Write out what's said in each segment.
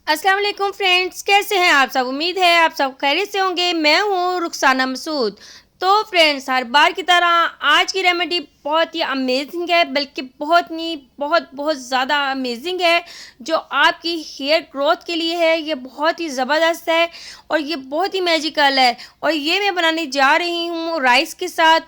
अस्सलाम वालेकुम फ्रेंड्स, कैसे हैं आप सब। उम्मीद है आप सब खैरियत से होंगे। मैं हूँ रुखसाना मसूद। तो फ्रेंड्स, हर बार की तरह आज की रेमेडी बहुत ही अमेजिंग है, बल्कि बहुत नहीं बहुत बहुत ज़्यादा अमेजिंग है। जो आपकी हेयर ग्रोथ के लिए है, ये बहुत ही ज़बरदस्त है और ये बहुत ही मैजिकल है। और ये मैं बनाने जा रही हूँ राइस के साथ।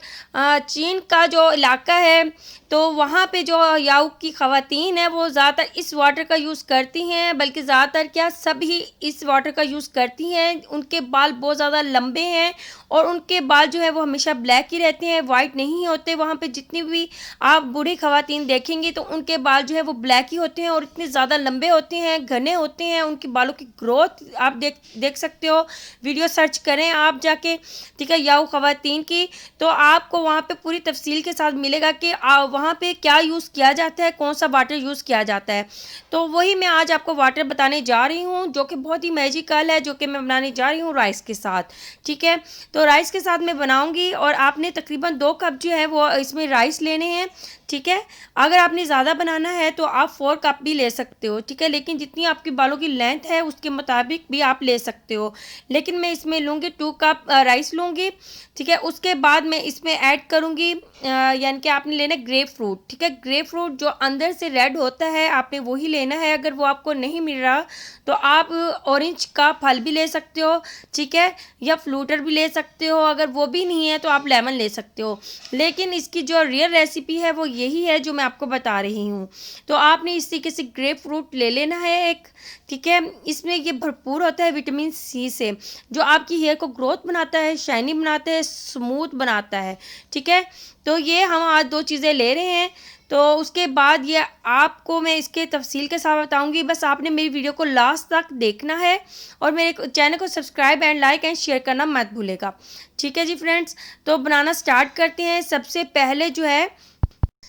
चीन का जो इलाका है, तो वहाँ पे जो याऊ की ख़वातीन हैं वो ज़्यादातर इस वाटर का यूज़ करती हैं, बल्कि ज़्यादातर क्या सभी इस वाटर का यूज़ करती हैं। उनके बाल बहुत ज़्यादा लंबे हैं और उनके बाल जो है वो हमेशा ब्लैक ही रहते हैं, वाइट नहीं होते। वहाँ पे जितनी भी आप बूढ़ी ख़वातीन देखेंगी तो उनके बाल जो है वो ब्लैक ही होते हैं और इतने ज़्यादा लंबे होते हैं, घने होते हैं। उनके बालों की ग्रोथ आप देख सकते हो। वीडियो सर्च करें आप जाके, ठीक है, याऊ ख़वातीन की, तो आपको वहाँ पे पूरी तफसील के साथ मिलेगा कि वहाँ पे क्या यूज़ किया जाता है, कौन सा वाटर यूज़ किया जाता है। तो वही मैं आज आपको वाटर बताने जा रही हूँ, जो कि बहुत ही मैजिकल है, जो कि मैं बनाने जा रही हूँ राइस के साथ। ठीक है, तो राइस के साथ मैं बनाऊँगी और आपने तकरीबन 2 कप जो है वो इसमें राइस लेने हैं। ठीक है, अगर आपने ज़्यादा बनाना है तो आप 4 कप भी ले सकते हो। ठीक है, लेकिन जितनी आपके बालों की लेंथ है उसके मुताबिक भी आप ले सकते हो। लेकिन मैं इसमें लूँगी 2 कप राइस लूँगी। ठीक है, उसके बाद मैं इसमें ऐड करूँगी यानी कि आपने लेना है ग्रेप फ्रूट। ठीक है, ग्रेप फ्रूट जो अंदर से रेड होता है आपने वही लेना है। अगर वो आपको नहीं मिल रहा तो आप ऑरेंज का फल भी ले सकते हो। ठीक है, या फ्लूटर भी ले सकते हो। अगर वो भी नहीं है तो आप लेमन ले सकते हो। लेकिन इसकी जो रियल रेसिपी है वो यही है जो मैं आपको बता रही हूँ। तो आपने इस तरीके से ग्रेप फ्रूट ले लेना है एक। ठीक है, इसमें ये भरपूर होता है विटामिन सी से, जो आपकी हेयर को ग्रोथ बनाता है, शाइनी बनाता है, स्मूथ बनाता है। ठीक है, तो ये हम आज 2 चीज़ें ले रहे हैं। तो उसके बाद ये आपको मैं इसके तफसील के साथ बताऊंगी। बस आपने मेरी वीडियो को लास्ट तक देखना है और मेरे चैनल को subscribe and like and share करना मत भूलेगा। ठीक है जी फ्रेंड्स, तो बनाना स्टार्ट करते हैं। सबसे पहले जो है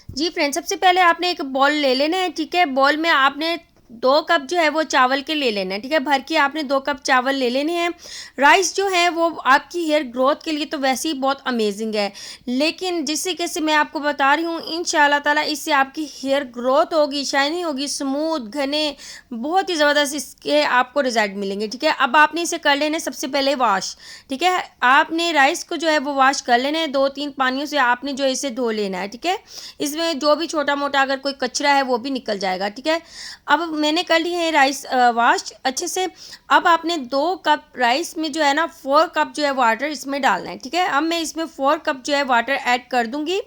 जी फ्रेंड्स, सबसे पहले आपने एक बॉल ले लेना है। ठीक है, बॉल में आपने 2 कप जो है वो चावल के ले लेना है। ठीक है, भर के आपने 2 कप चावल ले लेने हैं। राइस जो है वो आपकी हेयर ग्रोथ के लिए तो वैसे ही बहुत अमेजिंग है, लेकिन जिस तरीके से मैं आपको बता रही हूँ इंशाल्लाह ताला इससे आपकी हेयर ग्रोथ होगी, शाइनी होगी, स्मूथ, घने, बहुत ही ज़बरदस्त इसके आपको रिजल्ट मिलेंगे। ठीक है, अब आपने इसे कर लेना है सबसे पहले वॉश। ठीक है, आपने राइस को जो है वो वॉश कर लेना है। 2-3 पानियों से आपने जो इसे धो लेना है। ठीक है, इसमें जो भी छोटा मोटा अगर कोई कचरा है वो भी निकल जाएगा। ठीक है, अब मैंने कर ली है राइस वॉश अच्छे से। अब आपने 2 कप राइस में जो है ना 4 कप जो है वाटर इसमें डालना है। ठीक है, अब मैं इसमें 4 कप जो है वाटर ऐड कर दूंगी।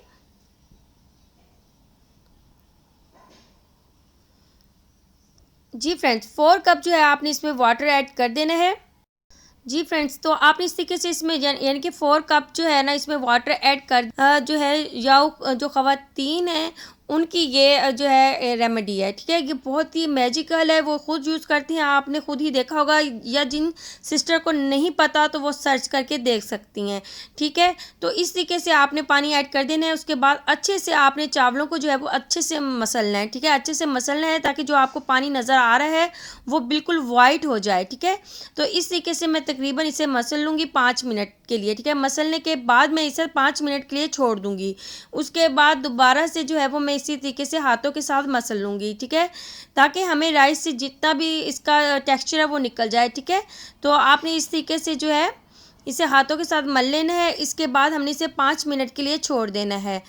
जी फ्रेंड्स, 4 कप जो है आपने इसमें वाटर ऐड कर देना है। जी फ्रेंड्स, तो आप इस तरीके से इसमें यानी कि 4 कप जो है ना इसमें वाटर ऐड कर जो है या जो ख़वातीन हैं उनकी ये जो है रेमेडी है। ठीक है, ये बहुत ही मैजिकल है, वो खुद यूज़ करती हैं, आपने खुद ही देखा होगा, या जिन सिस्टर को नहीं पता तो वो सर्च करके देख सकती हैं। ठीक है, तो इस तरीके से आपने पानी ऐड कर देना है। उसके बाद अच्छे से आपने चावलों को जो है वो अच्छे से मसलना है। ठीक है, अच्छे से मसलना है ताकि जो आपको पानी नज़र आ रहा है वो बिल्कुल वाइट हो जाए। ठीक है, तो इस तरीके से मैं तकरीबन इसे मसल लूँगी 5 मिनट के लिए। ठीक है, मसलने के बाद मैं इसे 5 मिनट के लिए छोड़ दूँगी। उसके बाद दोबारा से जो है वो मैं इसी तरीके से हाथों के साथ मसल लूँगी। ठीक है, ताकि हमें राइस से जितना भी इसका टेक्सचर है वो निकल जाए। ठीक है, तो आपने इस तरीके से जो है इसे हाथों के साथ मल लेना है। इसके बाद हमने इसे 5 मिनट के लिए छोड़ देना है।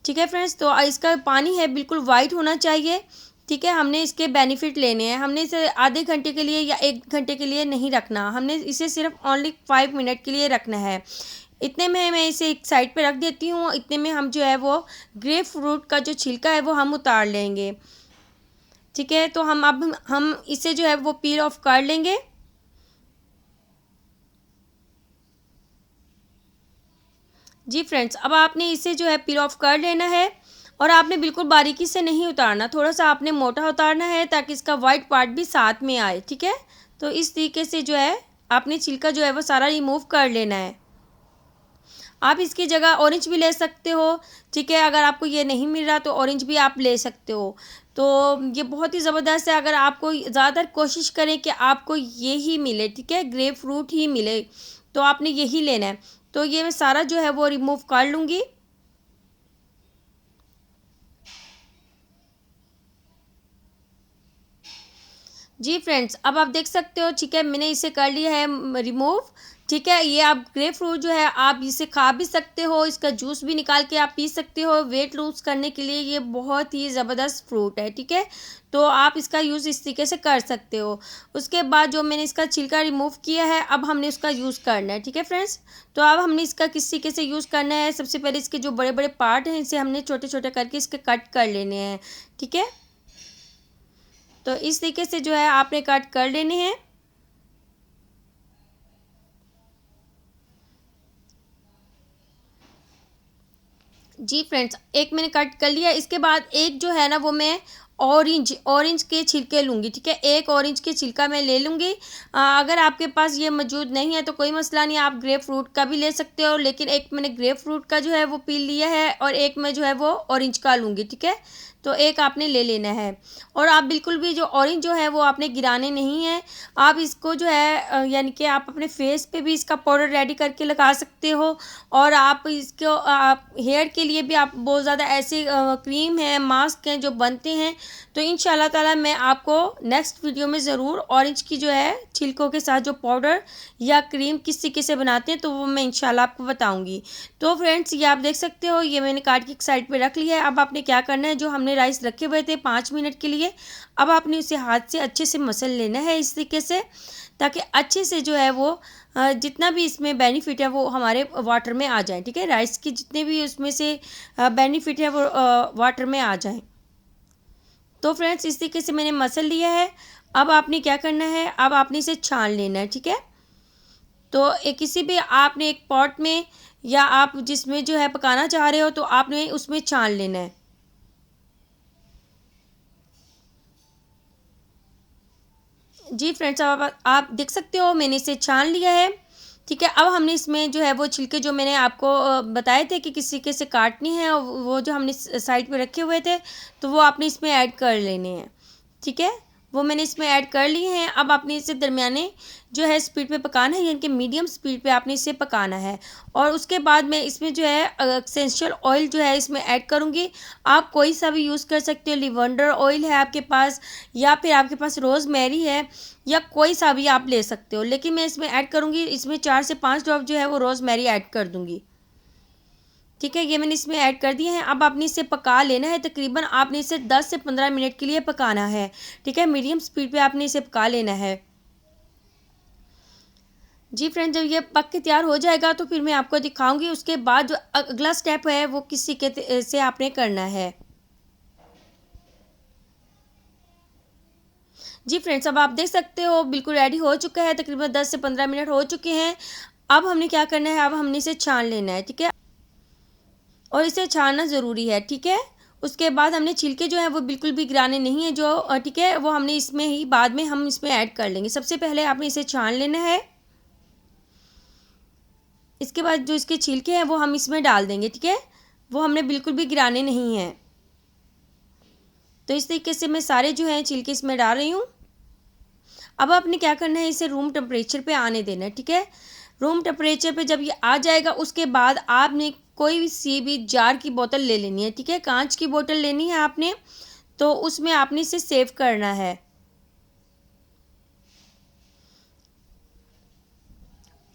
ठीक है फ्रेंड्स, तो इसका पानी है बिल्कुल वाइट होना चाहिए। ठीक है, हमने इसके बेनिफिट लेने हैं। हमने इसे आधे घंटे के लिए या 1 घंटे के लिए नहीं रखना, हमने इसे सिर्फ ओनली 5 मिनट के लिए रखना है। इतने में मैं इसे एक साइड पे रख देती हूँ। इतने में हम जो है वो ग्रेप फ्रूट का जो छिलका है वो हम उतार लेंगे। ठीक है, तो हम इसे जो है वो पील ऑफ कर लेंगे। जी फ्रेंड्स, अब आपने इसे जो है पील ऑफ कर लेना है और आपने बिल्कुल बारीकी से नहीं उतारना, थोड़ा सा आपने मोटा उतारना है ताकि इसका वाइट पार्ट भी साथ में आए। ठीक है, तो इस तरीके से जो है आपने छिलका जो है वो सारा रिमूव कर लेना है। आप इसकी जगह ऑरेंज भी ले सकते हो। ठीक है, अगर आपको ये नहीं मिल रहा तो ऑरेंज भी आप ले सकते हो। तो ये बहुत ही ज़बरदस्त है। अगर आपको ज़्यादातर कोशिश करें कि आपको ये ही मिले, ठीक है, ग्रेप फ्रूट ही मिले, तो आपने यही लेना है। तो ये मैं सारा जो है वो रिमूव कर लूँगी। जी फ्रेंड्स, अब आप देख सकते हो, ठीक है, मैंने इसे कर लिया है रिमूव। ठीक है, ये आप ग्रेप फ्रूट जो है आप इसे खा भी सकते हो, इसका जूस भी निकाल के आप पी सकते हो। वेट लूज़ करने के लिए ये बहुत ही ज़बरदस्त फ्रूट है, ठीक है। तो आप इसका यूज़ इस तरीके से कर सकते हो। उसके बाद जो मैंने इसका छिलका रिमूव किया है, अब हमने उसका यूज़ करना है, ठीक है फ्रेंड्स। तो अब हमने इसका किस तरीके से यूज़ करना है, सबसे पहले इसके जो बड़े बड़े पार्ट हैं इसे हमने छोटे छोटे करके इसके कट कर लेने हैं, ठीक है। तो इस तरीके से जो है आपने कट कर लेने हैं। जी फ्रेंड्स, एक मैंने कट कर लिया। इसके बाद एक जो है ना वो मैं ऑरेंज ऑरेंज के छिलके लूँगी, ठीक है। एक ऑरेंज के छिलका मैं ले लूँगी। अगर आपके पास ये मौजूद नहीं है तो कोई मसला नहीं, आप ग्रेप फ्रूट का भी ले सकते हो, लेकिन एक मैंने ग्रेप फ्रूट का जो है वो पील लिया है और एक मैं जो है वो ऑरेंज का लूँगी, ठीक है। तो एक आपने ले लेना है। और आप बिल्कुल भी जो ऑरेंज जो है वो आपने गिराने नहीं है। आप इसको जो है यानी कि आप अपने फेस पे भी इसका पाउडर रेडी करके लगा सकते हो। और आप इसको आप हेयर के लिए भी आप बहुत ज़्यादा ऐसे क्रीम है, मास्क हैं जो बनते हैं। तो इंशाल्लाह ताला मैं आपको नेक्स्ट वीडियो में ज़रूर ऑरेंज की जो है छिलकों के साथ जो पाउडर या क्रीम किस तरीके से बनाते हैं तो वो मैं इंशाल्लाह आपको बताऊंगी। तो फ्रेंड्स, ये आप देख सकते हो, ये मैंने काट के एक साइड पे रख लिया है। अब आपने क्या करना है, जो हमने राइस रखे हुए थे 5 मिनट के लिए, अब आपने उसे हाथ से अच्छे से मसल लेना है इस तरीके से, ताकि अच्छे से जो है वो जितना भी इसमें बेनिफिट है वो हमारे वाटर में आ जाए, ठीक है। राइस की जितने भी उसमें से बेनिफिट है वो वाटर में आ जाए। तो फ्रेंड्स, इस तरीके से मैंने मसल लिया है। अब आपने क्या करना है, अब आपने इसे छान लेना है, ठीक है। तो एक किसी भी आपने एक पॉट में या आप जिसमें जो है पकाना चाह रहे हो तो आपने उसमें छान लेना है। जी फ्रेंड्स, अब आप देख सकते हो मैंने इसे छान लिया है, ठीक है। अब हमने इसमें जो है वो छिलके जो मैंने आपको बताए थे कि किस तरीके से काटनी है, वो जो हमने साइड पे रखे हुए थे तो वो आपने इसमें ऐड कर लेने हैं, ठीक है। वो मैंने इसमें ऐड कर लिए हैं। अब आपने इसे दरमियाने जो है स्पीड पे पकाना है, यानी कि मीडियम स्पीड पे आपने इसे पकाना है। और उसके बाद मैं इसमें जो है एसेंशियल ऑयल जो है इसमें ऐड करूँगी। आप कोई सा भी यूज़ कर सकते हो, लिवेंडर ऑयल है आपके पास या फिर आपके पास रोज़मेरी है या कोई सा भी आप ले सकते हो, लेकिन मैं इसमें ऐड करूँगी, इसमें 4 से 5 ड्रॉप जो है वो रोज़मेरी ऐड कर दूँगी, ठीक है। ये मैंने इसमें ऐड कर दिए हैं। अब आपने इसे पका लेना है, तकरीबन आपने इसे 10 से 15 मिनट के लिए पकाना है, ठीक है। मीडियम स्पीड पे आपने इसे पका लेना है। जी फ्रेंड, जब ये पक के तैयार हो जाएगा तो फिर मैं आपको दिखाऊंगी उसके बाद जो अगला स्टेप है वो किस तरीके से आपने करना है। जी फ्रेंड्स, अब आप देख सकते हो बिल्कुल रेडी हो चुका है, तकरीबन 10 से 15 मिनट हो चुके हैं। अब हमने क्या करना है, अब हमने इसे छान लेना है, ठीक है। और इसे छानना ज़रूरी है, ठीक है। उसके बाद हमने छिलके जो हैं वो बिल्कुल भी गिराने नहीं है, जो ठीक है, वो हमने इसमें ही बाद में हम इसमें ऐड कर लेंगे। सबसे पहले आपने इसे छान लेना है। इसके बाद जो इसके छिलके हैं वो हम इसमें डाल देंगे, ठीक है। वो हमने बिल्कुल भी गिराने नहीं हैं। तो इस तरीके से मैं सारे जो हैं छिलके इसमें डाल रही हूँ। अब आपने क्या करना है, इसे रूम टेम्परेचर पे आने देना है, ठीक है। रूम टेम्परेचर पे जब ये आ जाएगा उसके बाद आपने कोई सी भी जार की बोतल ले लेनी है, ठीक है। कांच की बोतल लेनी है आपने, तो उसमें आपने इसे सेव करना है।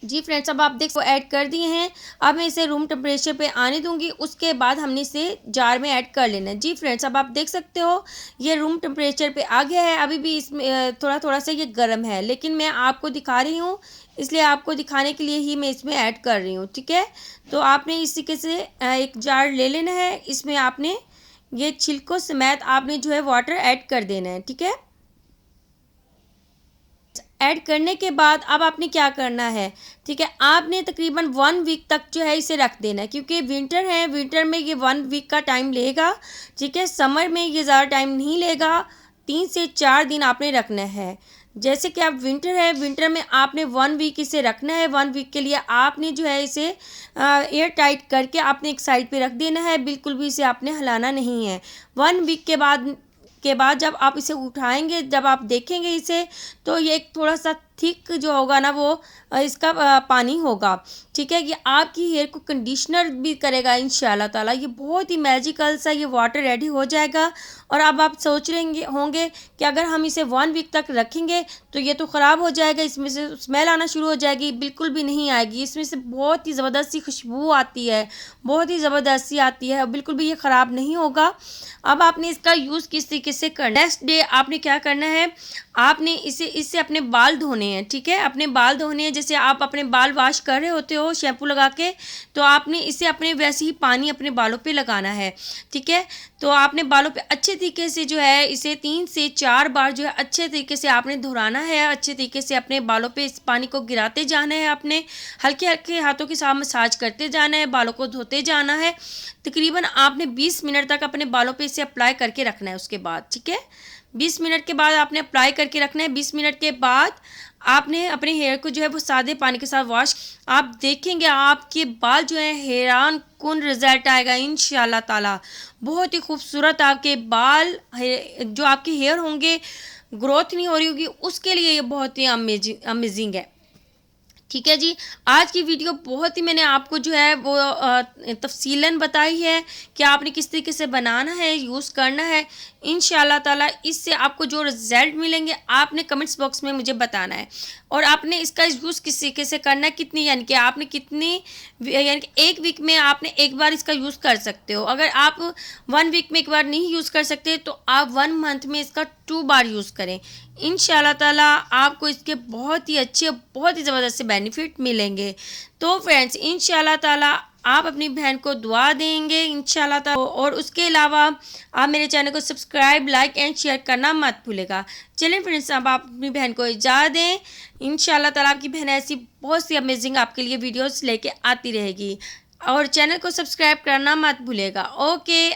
जी फ्रेंड्स, अब आप देख वो ऐड कर दिए हैं। अब मैं इसे रूम टेम्परेचर पे आने दूंगी, उसके बाद हमने इसे जार में ऐड कर लेना है। जी फ्रेंड्स, अब आप देख सकते हो ये रूम टेम्परेचर पे आ गया है। अभी भी इसमें थोड़ा थोड़ा सा ये गर्म है, लेकिन मैं आपको दिखा रही हूँ, इसलिए आपको दिखाने के लिए ही मैं इसमें ऐड कर रही हूँ, ठीक है। तो आपने इस तरीके से एक जार ले लेना है, इसमें आपने ये छिलकों समेत आपने जो है वाटर ऐड कर देना है, ठीक है। ऐड करने के बाद अब आपने क्या करना है, ठीक है। आपने तकरीबन 1 वीक तक जो है इसे रख देना है, क्योंकि विंटर है, विंटर में ये 1 वीक का टाइम लेगा, ठीक है। समर में ये ज़्यादा टाइम नहीं लेगा, 3 से 4 दिन आपने रखना है। जैसे कि अब विंटर है, विंटर में आपने 1 वीक इसे रखना है। 1 वीक के लिए आपने जो है इसे एयर टाइट करके आपने एक साइड पे रख देना है, बिल्कुल भी इसे आपने हिलाना नहीं है। 1 वीक के बाद जब आप इसे उठाएंगे, जब आप देखेंगे इसे, तो ये एक थोड़ा सा थिक जो होगा ना वो इसका पानी होगा, ठीक है। ये आपकी हेयर को कंडीशनर भी करेगा इंशाल्लाह ताला। ये बहुत ही मैजिकल सा ये वाटर रेडी हो जाएगा। और अब आप सोच रहे होंगे कि अगर हम इसे 1 वीक तक रखेंगे तो ये तो ख़राब हो जाएगा, इसमें से स्मेल आना शुरू हो जाएगी। बिल्कुल भी नहीं आएगी, इसमें से बहुत ही ज़बरदस्त सी खुशबू आती है, बहुत ही ज़बरदस्त सी आती है, बिल्कुल भी ये ख़राब नहीं होगा। अब आपने इसका यूज़ किस तरीके से करना है, नेक्स्ट डे आपने क्या करना है, आपने इससे अपने बाल धोने हैं, ठीक है। अपने बाल धोने हैं, जैसे आप अपने बाल वॉश कर रहे होते हो शैम्पू लगा के, तो आपने इसे अपने वैसे ही पानी अपने बालों पे लगाना है, ठीक है। तो आपने बालों पे अच्छे तरीके से जो है इसे 3 से 4 बार जो है अच्छे तरीके से आपने धुलाना है। अच्छे तरीके से अपने बालों पे इस पानी को गिराते जाना है, आपने हल्के हल्के हाथों के साथ मसाज करते जाना है, बालों को धोते जाना है। तकरीबन आपने 20 मिनट तक अपने बालों पे इसे अप्लाई करके रखना है। उसके बाद ठीक है, 20 मिनट के बाद आपने अप्लाई करके रखना है। 20 मिनट के बाद आपने अपने हेयर को जो है वो सादे पानी के साथ वॉश, आप देखेंगे आपके बाल जो है हैरान कुन रिजल्ट आएगा इंशाल्लाह ताला। बहुत ही खूबसूरत आपके बाल, जो आपके हेयर होंगे, ग्रोथ नहीं हो रही होगी, उसके लिए ये बहुत ही अमेजिंग है, ठीक है जी। आज की वीडियो बहुत ही मैंने आपको जो है वो तफसीलन बताई है कि आपने किस तरीके से बनाना है, यूज़ करना है। इंशाल्लाह ताला इससे आपको जो रिज़ल्ट मिलेंगे आपने कमेंट्स बॉक्स में मुझे बताना है। और आपने इसका यूज़ किस तरीके से करना है, कितनी यानी कि आपने कितनी यानी कि 1 वीक में आपने एक बार इसका यूज़ कर सकते हो। अगर आप 1 वीक में एक बार नहीं यूज़ कर सकते तो आप 1 मंथ में इसका 2 बार यूज़ करें। इंशाल्लाह ताला आपको इसके बहुत ही अच्छे, बहुत ही ज़बरदस्त से बेनिफिट मिलेंगे। तो फ्रेंड्स इंशाल्लाह ताला आप अपनी बहन को दुआ देंगे इंशाल्लाह ताला, और उसके अलावा आप मेरे चैनल को सब्सक्राइब, लाइक एंड शेयर करना मत भूलेगा। चलिए फ्रेंड्स, अब आप अपनी बहन को इजाज़त दें। इंशाल्लाह ताला आपकी बहन ऐसी बहुत सी अमेजिंग आपके लिए वीडियोस लेके आती रहेगी, और चैनल को सब्सक्राइब करना मत भूलेगा। ओके।